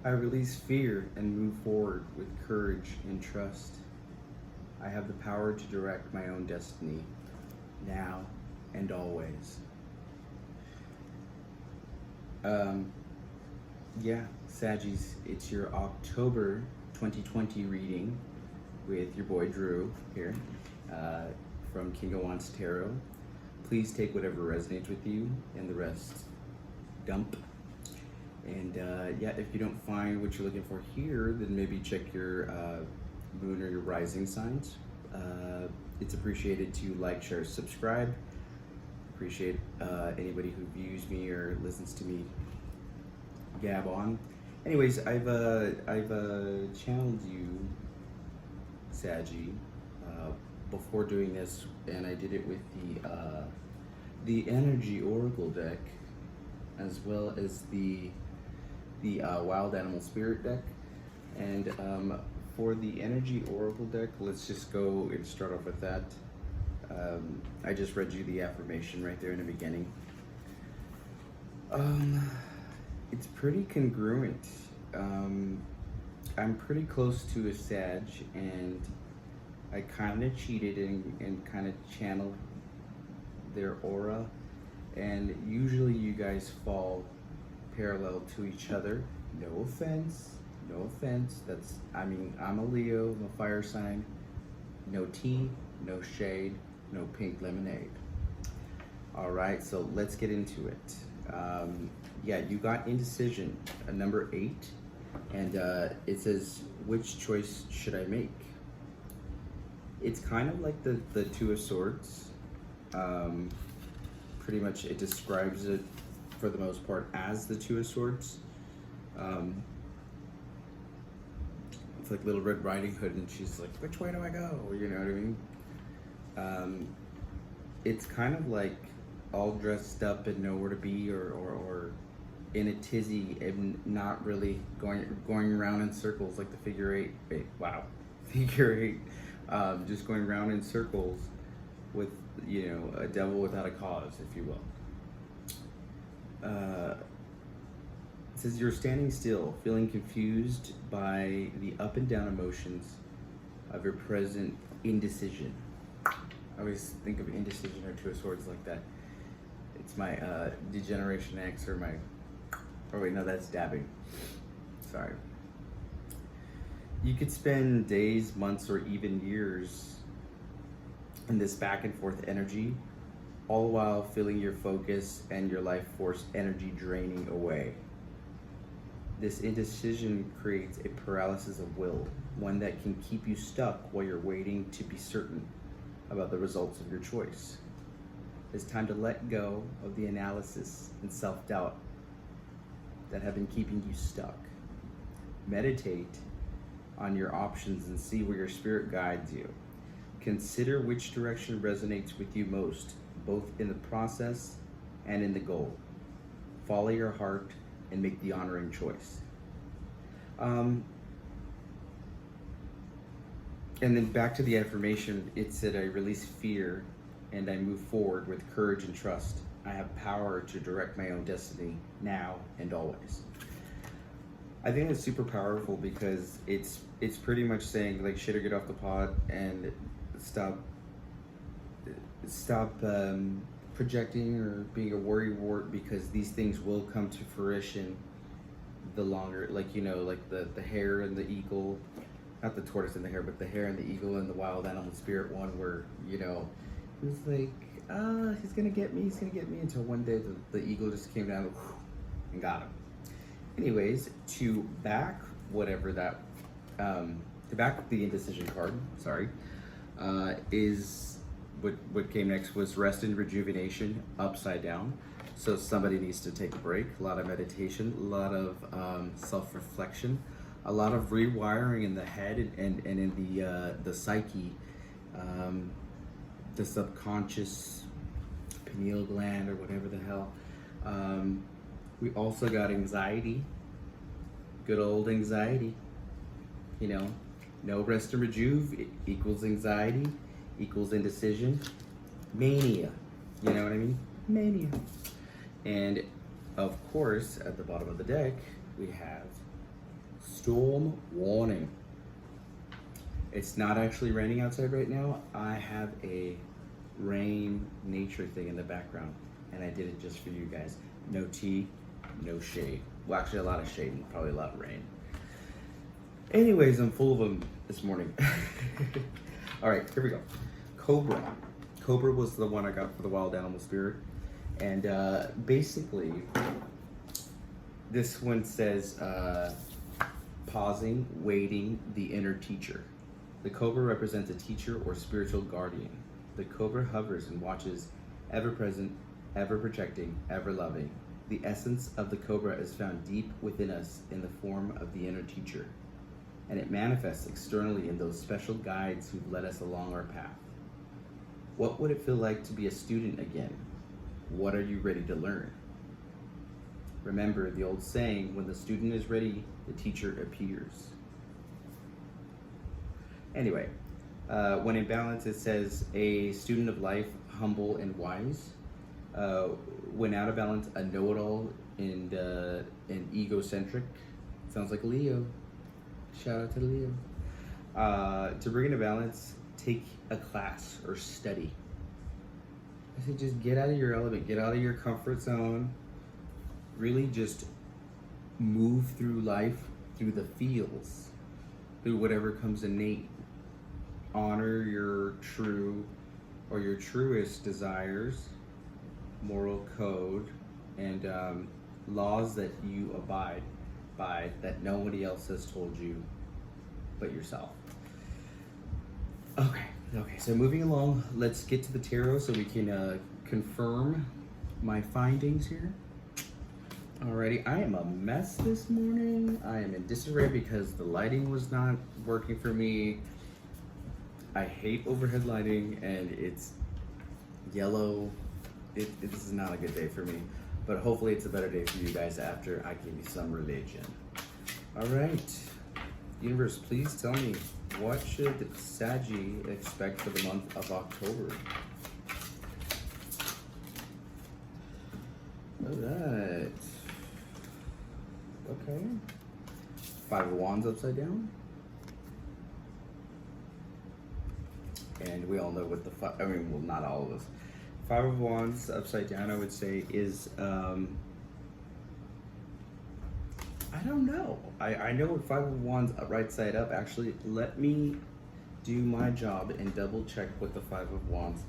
I release fear and move forward with courage and trust. I have the power to direct my own destiny, now and always. Um, yeah, Saggies, it's your October 2020 reading with your boy Drew here uh, from King of Wands Tarot. Please take whatever resonates with you and the rest dump. And yeah, if you don't find what you're looking for here, then maybe check your moon or your rising signs. It's appreciated to like, share, subscribe. Appreciate anybody who views me or listens to me gab on. Anyways, I've channeled you, Saggy, before doing this, and I did it with the Energy Oracle deck, as well as the Wild Animal Spirit deck. And for the Energy Oracle deck, let's just go and start off with that. I just read you the affirmation right there in the beginning. It's pretty congruent. I'm pretty close to a Sag, and I kind of cheated and kind of channeled their aura. And usually you guys fall parallel to each other. No offense, no offense. I'm a Leo, I'm a fire sign. No tea, no shade, no pink lemonade. All right, so let's get into it. Yeah, you got indecision, number 8, and it says, which choice should I make? It's kind of like the Two of Swords. Pretty much it describes it for the most part as the Two of Swords. It's like Little Red Riding Hood, and she's like, which way do I go? You know what I mean? It's kind of like all dressed up and nowhere to be, or in a tizzy and not really going around in circles like the figure eight. Wow, figure eight. Just going around in circles with, you know, a devil without a cause, if you will. It says you're standing still, feeling confused by the up and down emotions of your present indecision. I always think of indecision or Two of Swords like that. It's my Degeneration X or my, oh wait, no, that's dabbing. Sorry. You could spend days, months, or even years in this back and forth energy, all while feeling your focus and your life force energy draining away. This indecision creates a paralysis of will, one that can keep you stuck while you're waiting to be certain about the results of your choice. It's time to let go of the analysis and self-doubt that have been keeping you stuck. Meditate on your options and see where your spirit guides you. Consider which direction resonates with you most, both in the process and in the goal. Follow your heart and make the honoring choice. And then back to the affirmation, it said, I release fear and I move forward with courage and trust. I have power to direct my own destiny, now and always. I think it's super powerful because it's pretty much saying, like, shit or get off the pot and stop projecting or being a worrywart, because these things will come to fruition the longer, like, you know, like the hare and the eagle, not the tortoise and the hare, but the hare and the eagle and the wild animal spirit one, where, you know, it was like, he's gonna get me, until one day the eagle just came down and got him. Anyways, to back whatever that, to back the indecision card, sorry, is what came next was rest and rejuvenation, upside down. So somebody needs to take a break, a lot of meditation, a lot of self-reflection, a lot of rewiring in the head and in the psyche, the subconscious pineal gland or whatever the hell. We also got anxiety, good old anxiety. You know, no rest and rejuve equals anxiety, equals indecision, mania. You know what I mean? Mania. And of course, at the bottom of the deck, we have Storm warning. It's not actually raining outside right now. I have a rain nature thing in the background, and I did it just for you guys. No tea, no shade. Well, actually a lot of shade and probably a lot of rain. Anyways, I'm full of them this morning. All right, here we go. Cobra. Cobra was the one I got for the wild animal spirit. And basically, this one says, pausing, waiting, the inner teacher. The cobra represents a teacher or spiritual guardian. The cobra hovers and watches, ever present, ever protecting, ever loving. The essence of the cobra is found deep within us in the form of the inner teacher, and it manifests externally in those special guides who've led us along our path. What would it feel like to be a student again? What are you ready to learn? Remember the old saying, when the student is ready, the teacher appears. Anyway, when in balance, it says a student of life, humble and wise. When out of balance, a know-it-all and egocentric. Sounds like a Leo. Shout out to Leo. To bring into balance, take a class or study. I say just get out of your element, get out of your comfort zone. Really just move through life, through the feels, through whatever comes innate. Honor your true or your truest desires, moral code, and laws that you abide by that nobody else has told you but yourself. Okay, so moving along, let's get to the tarot so we can confirm my findings here. Alrighty, I am a mess this morning. I am in disarray because the lighting was not working for me. I hate overhead lighting and it's yellow. This is not a good day for me, but hopefully it's a better day for you guys after I give you some religion. All right, universe, please tell me, what should Saggy expect for the month of October? All right. Okay. 5 of Wands upside down. And we all know what well, not all of us. 5 of Wands upside down, I would say, is, I don't know. I know what 5 of Wands right side up. Actually, let me do my job and double check what the 5 of Wands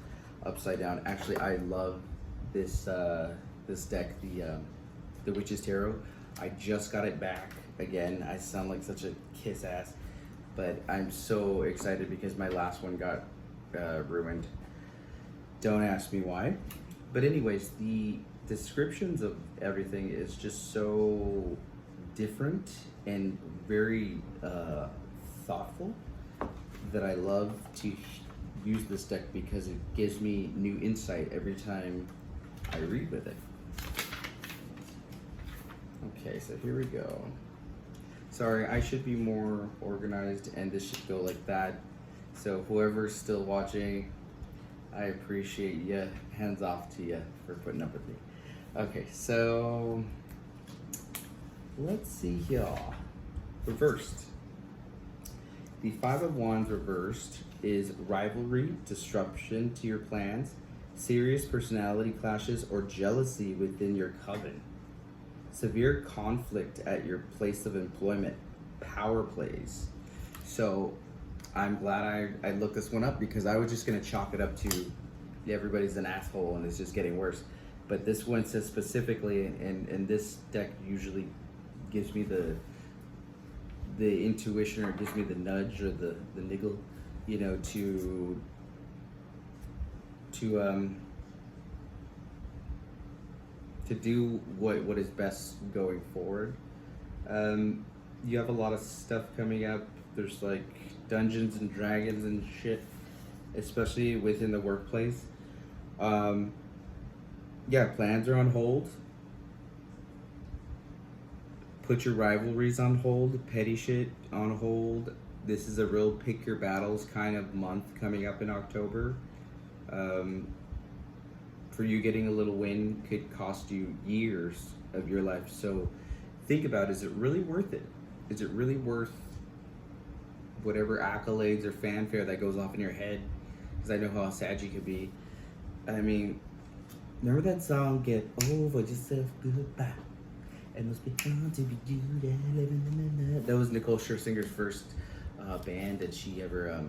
upside down. Actually, I love this this deck, the Witch's Tarot. I just got it back again. I sound like such a kiss ass, but I'm so excited because my last one got ruined. Don't ask me why. But anyways, the descriptions of everything is just so different and very thoughtful that I love to use this deck because it gives me new insight every time I read with it. Okay, so here we go. Sorry, I should be more organized and this should go like that. So whoever's still watching, I appreciate you. Hands off to you for putting up with me. Okay, so let's see here. Reversed. The 5 of Wands reversed is rivalry, disruption to your plans, serious personality clashes, or jealousy within your coven. Severe conflict at your place of employment, power plays. So I'm glad I looked this one up because I was just gonna chalk it up to everybody's an asshole and it's just getting worse. But this one says specifically, and this deck usually gives me the intuition or gives me the nudge or the niggle, you know, to do what is best going forward. You have a lot of stuff coming up. There's like Dungeons and Dragons and shit, especially within the workplace. Yeah, plans are on hold. Put your rivalries on hold, petty shit on hold. This is a real pick your battles kind of month coming up in October. For you, getting a little win could cost you years of your life. So think about, is it really worth it? is it really worth whatever accolades or fanfare that goes off in your head? Because I know how Saggy could be. I mean, remember that song, Get Over Yourself, Goodbye. It must be fun to be you that living. That was Nicole Scherzinger's first band that she ever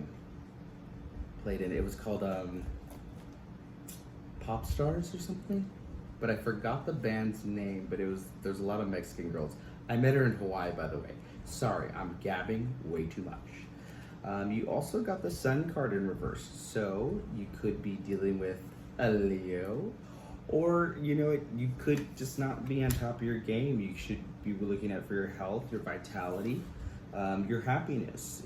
played in. It was called Pop Stars or something. But I forgot the band's name, but there's a lot of Mexican girls. I met her in Hawaii, by the way. Sorry, I'm gabbing way too much. You also got the Sun card in reverse, so you could be dealing with a Leo, or you could just not be on top of your game. You should be looking at for your health, your vitality, your happiness.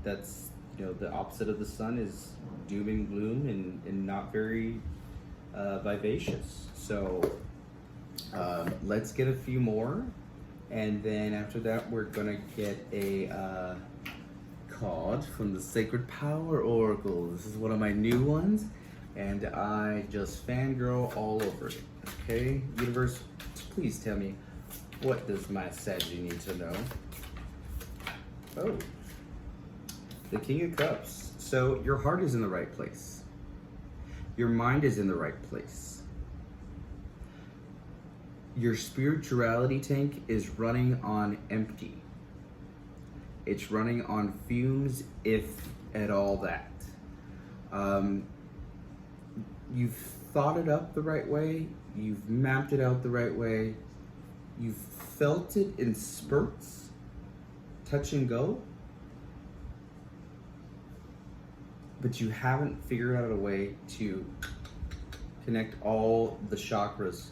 That's the opposite of the Sun is doom and gloom and not very vivacious. So let's get a few more, and then after that we're gonna get a card from the Sacred Power Oracle. This is one of my new ones, and I just fangirl all over it. Okay, universe, please tell me, what does my Saggy need to know? Oh, the King of Cups. So your heart is in the right place. Your mind is in the right place. Your spirituality tank is running on empty. It's running on fumes, if at all that. You've thought it up the right way. You've mapped it out the right way. You've felt it in spurts, touch and go. But you haven't figured out a way to connect all the chakras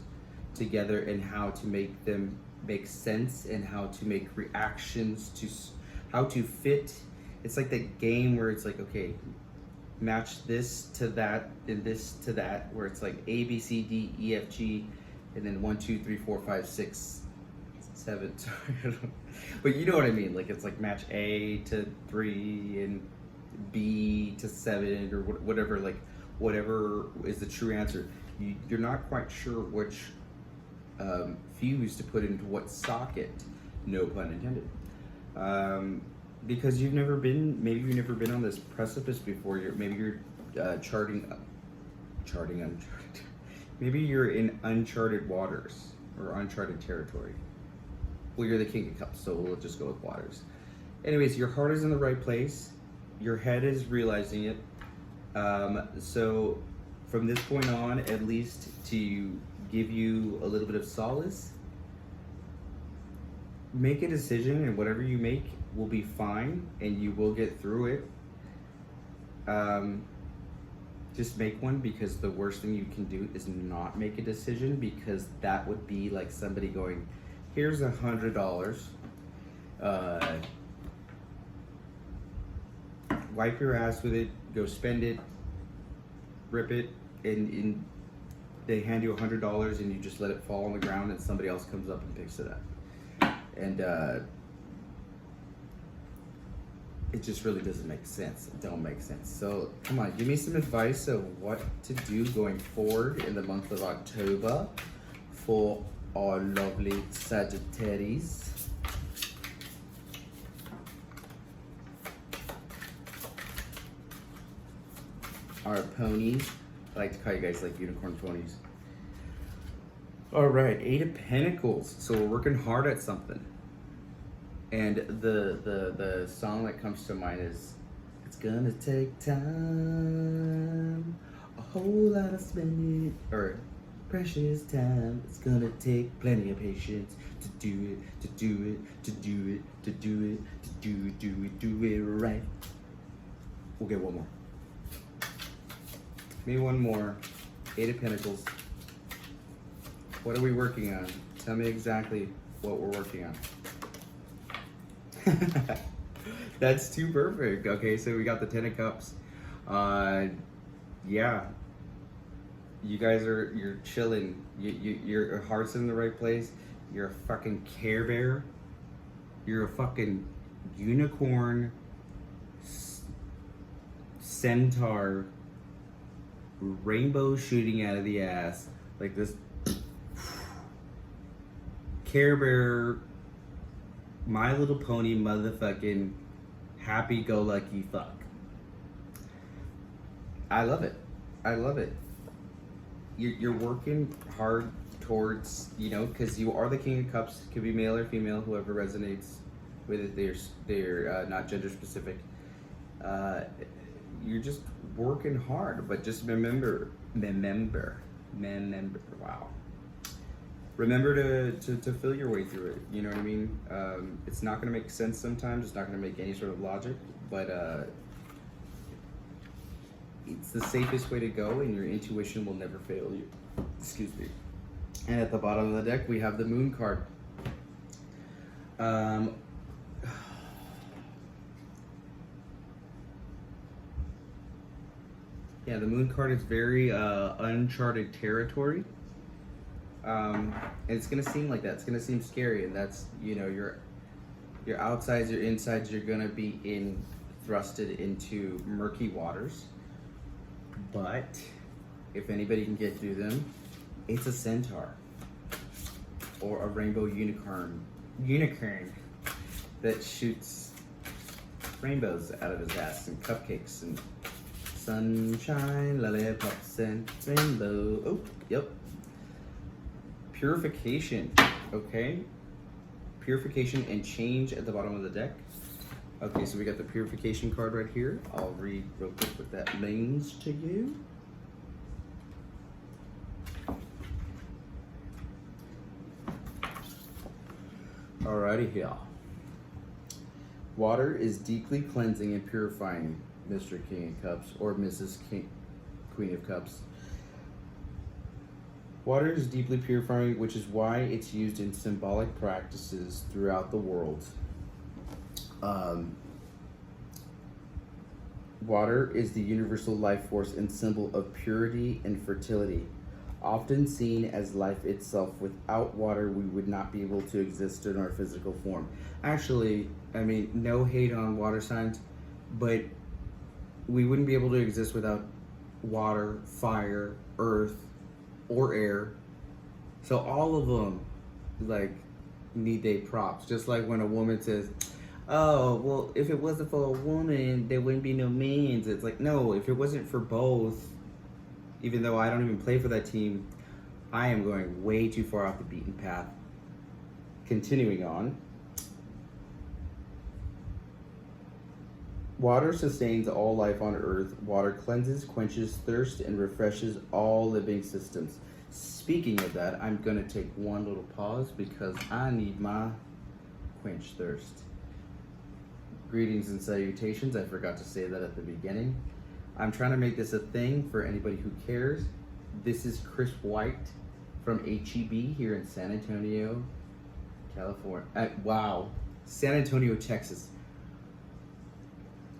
together and how to make them make sense and how to make reactions to how to fit. It's like that game where it's like, okay, match this to that and this to that, where it's like A, B, C, D, E, F, G, and then 1, 2, 3, 4, 5, 6, 7. Sorry, but you know what I mean. Like it's like match A to 3 and B to 7 or whatever. Like whatever is the true answer. You're not quite sure which fuse to put into what socket. No pun intended. Because maybe you've never been on this precipice before. Maybe you're charting uncharted. Maybe you're in uncharted waters or uncharted territory. Well, you're the King of Cups, so we'll just go with waters. Anyways, your heart is in the right place. Your head is realizing it. So from this point on, at least to give you a little bit of solace, make a decision, and whatever you make will be fine and you will get through it. Just make one, because the worst thing you can do is not make a decision, because that would be like somebody going, here's $100, wipe your ass with it, go spend it, rip it, and they hand you $100 and you just let it fall on the ground and somebody else comes up and picks it up. And it just really doesn't make sense. It don't make sense. So come on, give me some advice of what to do going forward in the month of October for our lovely Sagittarius. Our ponies. I like to call you guys like unicorn ponies. All right, 8 of Pentacles. So we're working hard at something. And the song that comes to mind is, it's gonna take time, a whole lot of spending, or precious time. It's gonna take plenty of patience to do it, to do it, to do it, to do it, to do it right. We'll get one more. Maybe one more. 8 of Pentacles. What are we working on? Tell me exactly what we're working on. That's too perfect. Okay, so we got the 10 of Cups. Yeah. You guys you're chilling. Your heart's in the right place. You're a fucking Care Bear. You're a fucking unicorn, centaur, rainbow shooting out of the ass. Like this Care Bear My Little Pony motherfucking happy-go-lucky fuck. I love it. I love it. You're working hard towards, you know, because you are the King of Cups. Could be male or female, whoever resonates with it. They're not gender specific. You're just working hard, but just remember. Wow. Remember to feel your way through it. You know what I mean? It's not going to make sense sometimes. It's not going to make any sort of logic, but it's the safest way to go, and your intuition will never fail you. Excuse me. And at the bottom of the deck, we have the Moon card. Yeah, the Moon card is very uncharted territory. And it's gonna seem like that. It's gonna seem scary, and that's, you know, your outsides, your insides. You're gonna be thrusted into murky waters. But if anybody can get through them, it's a centaur or a rainbow unicorn that shoots rainbows out of his ass and cupcakes and sunshine, lollipops, and rainbow. Oh, yep. Purification, okay? Purification and change at the bottom of the deck. Okay, so we got the purification card right here. I'll read real quick what that means to you. Alrighty here. Water is deeply cleansing and purifying, Mr. King of Cups or Mrs. Queen of Cups. Water is deeply purifying, which is why it's used in symbolic practices throughout the world. Water is the universal life force and symbol of purity and fertility, often seen as life itself. Without water, we would not be able to exist in our physical form. Actually, I mean, no hate on water signs, but we wouldn't be able to exist without water, fire, earth, or air. So all of them, like, need their props. Just like when a woman says, oh, well, if it wasn't for a woman, there wouldn't be no men. It's like, no, if it wasn't for both, even though I don't even play for that team, I am going way too far off the beaten path. Continuing on. Water sustains all life on Earth. Water cleanses, quenches thirst, and refreshes all living systems. Speaking of that, I'm going to take one little pause because I need my quench thirst. Greetings and salutations. I forgot to say that at the beginning. I'm trying to make this a thing for anybody who cares. This is Chris White from HEB here in San Antonio, California. Wow, San Antonio, Texas.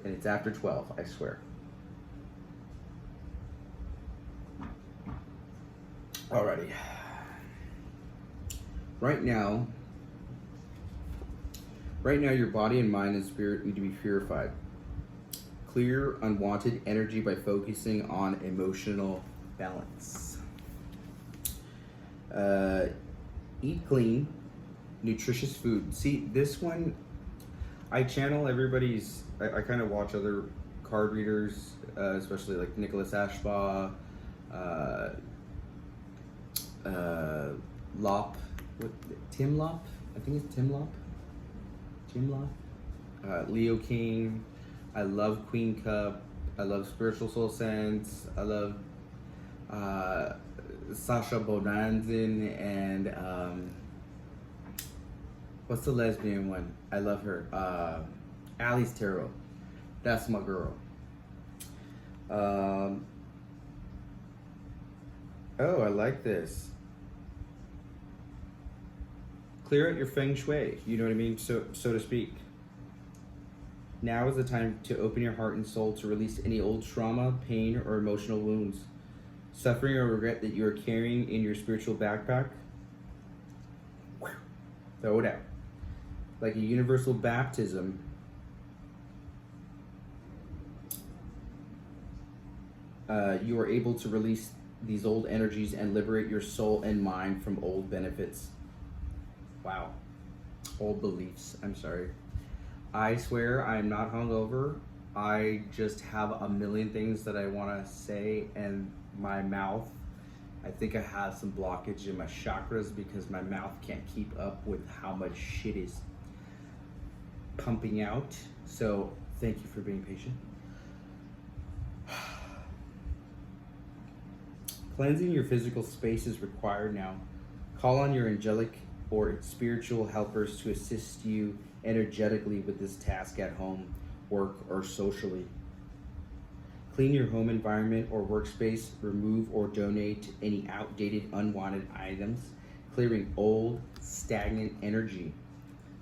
And it's after 12, I swear. Alrighty. Right now, your body and mind and spirit need to be purified. Clear unwanted energy by focusing on emotional balance. Eat clean, nutritious food. See, this one, I channel everybody's, I kind of watch other card readers, especially like Nicholas Ashbaugh, Lop, Tim Lop? I think it's Tim Lop. Leo King. I love Queen Cup. I love Spiritual Soul Sense. I love Sasha Bonanzin and what's the lesbian one? I love her. Alice Tarot. That's my girl. Oh, I like this. Clear out your feng shui, you know what I mean, so to speak. Now is the time to open your heart and soul to release any old trauma, pain, or emotional wounds. Suffering or regret that you are carrying in your spiritual backpack, throw it out. Like a universal baptism, you are able to release these old energies and liberate your soul and mind from old benefits. Wow. old beliefs. I'm sorry. I swear I'm not hungover. I just have a million things that I want to say, and my mouth, I think I have some blockage in my chakras because my mouth can't keep up with how much shit is pumping out. So thank you for being patient. Cleansing your physical space is required now. Call on your angelic or spiritual helpers to assist you energetically with this task at home, work, or socially. Clean your home environment or workspace, remove or donate any outdated, unwanted items, clearing old, stagnant energy.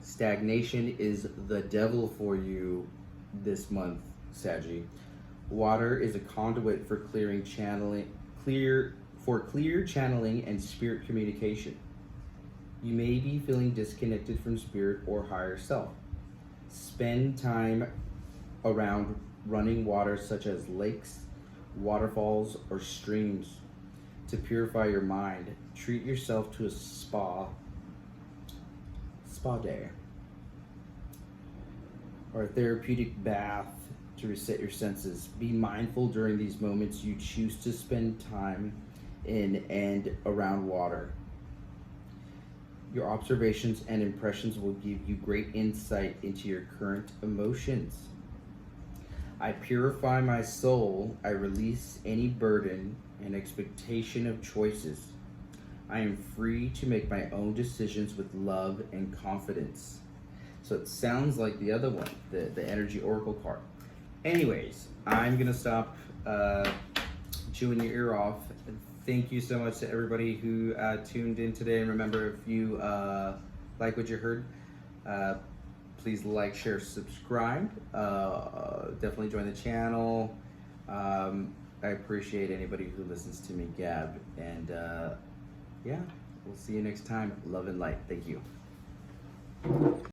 Stagnation is the devil for you this month, Saggy. Water is a conduit for clear channeling and spirit communication. You may be feeling disconnected from spirit or higher self. Spend time around running water such as lakes, waterfalls, or streams to purify your mind. Treat yourself to a spa day or a therapeutic bath to reset your senses. Be mindful during these moments you choose to spend time in and around water. Your observations and impressions will give you great insight into your current emotions. I purify my soul. I release any burden and expectation of choices. I am free to make my own decisions with love and confidence. So it sounds like the other one, the energy oracle card. Anyways, I'm gonna stop chewing your ear off. Thank you so much to everybody who tuned in today. And remember, if you like what you heard, please like, share, subscribe. Definitely join the channel. I appreciate anybody who listens to me gab. And yeah, we'll see you next time. Love and light. Thank you.